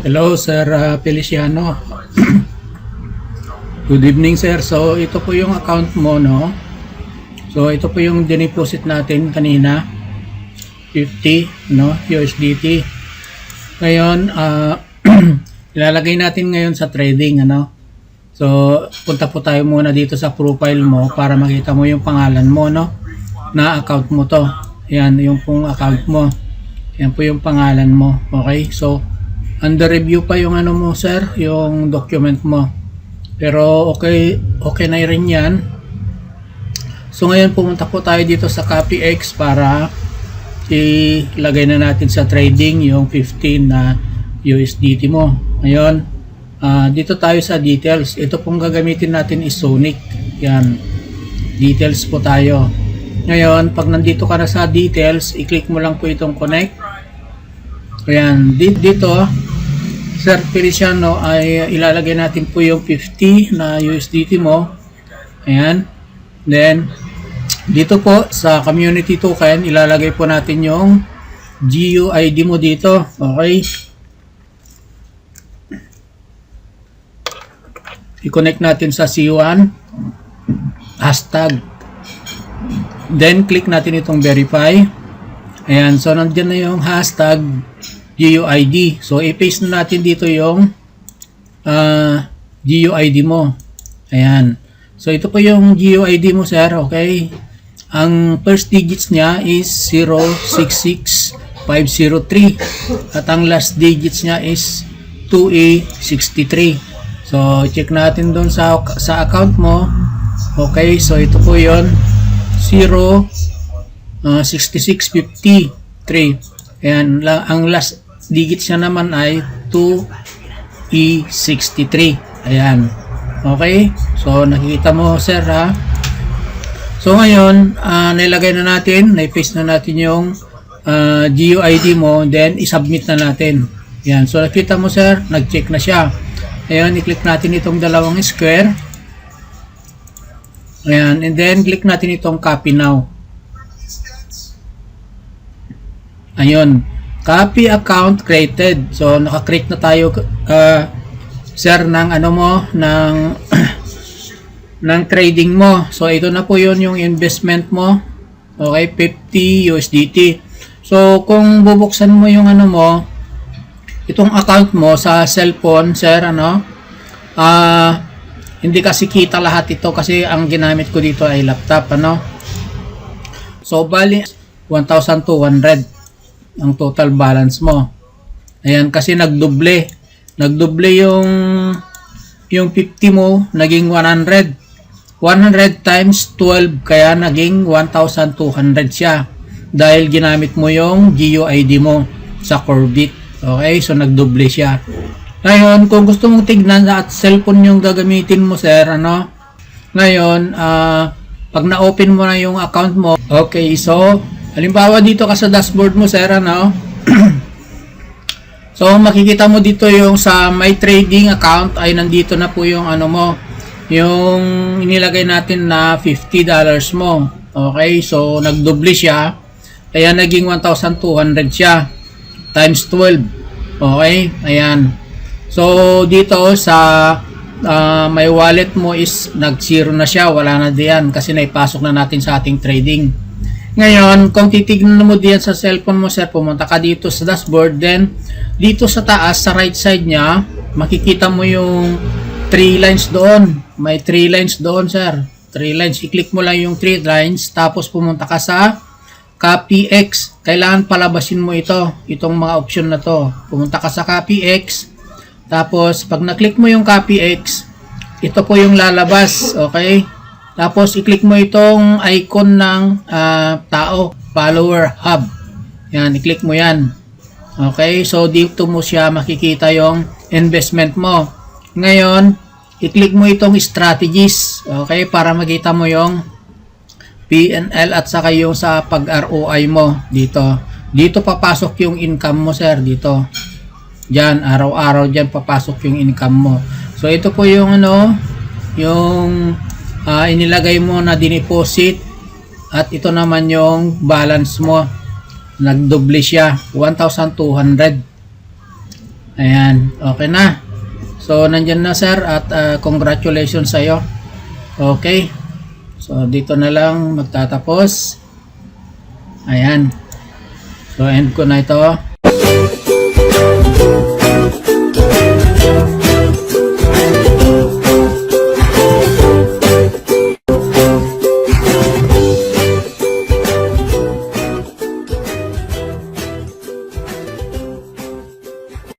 Hello, Sir Feliciano. Good evening, sir. So, ito po yung account mo, no? So, ito po yung dineposit natin kanina. 50, no? USDT. Ngayon, ilalagay natin ngayon sa trading, ano? So, punta po tayo muna dito sa profile mo para makita mo yung pangalan mo, no? Na account mo to. Yan, yung pong account mo. Yan po yung pangalan mo. Okay? So, under review pa yung ano mo, sir, yung document mo. Pero okay na rin yan. So ngayon pumunta po tayo dito sa CopyX para ilagay na natin sa trading yung 15 na USDT mo. Ngayon, dito tayo sa details. Ito pong gagamitin natin is Sonic. Yan. Details po tayo. Ngayon, pag nandito ka na sa details, i-click mo lang po itong connect. Ayan, dito, Sir Feliciano, ay ilalagay natin po yung 50 na USDT mo. Ayan. Then, dito po sa community token, ilalagay po natin yung GUID mo dito. Okay. I-connect natin sa C1. Hashtag. Then, click natin itong verify. Ayan. So, nandiyan na yung hashtag GUID. So, i-paste na natin dito yung GUID mo. Ayan. So, ito po yung GUID mo, sir. Okay. Ang first digits niya is 066503. At ang last digits niya is 2A63. So, check natin doon sa account mo. Okay. So, ito po yun. 6653. Ayan. Ang last digits niya naman ay 2E63. Ayan. Okay? So, nakikita mo, sir, ha? So, ngayon, nilagay na natin, na-paste na natin yung GUID mo, then, isubmit na natin. Ayan. So, nakita mo, sir, nag-check na siya. Ayan, i-click natin itong dalawang square. Ayan. And then, click natin itong copy now. Ayun. Copy account created. So, naka-create na tayo, sir, ng ano mo, ng ng trading mo. So, ito na po yun yung investment mo. Okay, 50 USDT. So, kung bubuksan mo yung ano mo, itong account mo sa cellphone, sir, ano, hindi kasi kita lahat ito kasi ang ginamit ko dito ay laptop, ano. So, bali, 1,200 ang total balance mo. Ayan, kasi nagdoble. Nagdoble yung 50 mo, naging 100. 100 times 12, kaya naging 1,200 siya. Dahil ginamit mo yung GUID mo sa Corbit. Okay, so nagdoble siya. Ngayon, kung gusto mong tignan at cellphone yung gagamitin mo, sir, ano? Ngayon, pag na-open mo na yung account mo, okay, so halimbawa dito ka sa dashboard mo, sir, ano? So, makikita mo dito yung sa my trading account ay nandito na po yung ano mo, yung inilagay natin na $50 mo. Okay, so nagdoble siya. Kaya naging 1,200 siya times 12. Okay, ayan. So, dito sa my wallet mo is nag-zero na siya, wala na diyan kasi naipasok na natin sa ating trading. Ngayon, kung titignan mo diyan sa cellphone mo, sir, pumunta ka dito sa dashboard, then dito sa taas, sa right side niya, makikita mo yung 3 lines doon. May 3 lines doon, sir. 3 lines. I-click mo lang yung 3 lines, tapos pumunta ka sa CopyX. Kailangan palabasin mo ito, itong mga option na to. Pumunta ka sa CopyX, tapos pag na-click mo yung CopyX, ito po yung lalabas, okay? Tapos, i-click mo itong icon ng tao, follower hub. Yan, i-click mo yan. Okay, so dito mo siya makikita yung investment mo. Ngayon, i-click mo itong strategies. Okay, para makita mo yung PNL at saka yung sa pag-ROI mo dito. Dito papasok yung income mo, sir, dito. Diyan, araw-araw diyan papasok yung income mo. So, ito po yung ano, yung inilagay mo na dineposit at ito naman yung balance mo, nagdoble siya, 1,200. Ayan, okay na. So, nandyan na sir at congratulations sa'yo. Okay. So, dito na lang magtatapos. Ayan. So, end ko na ito.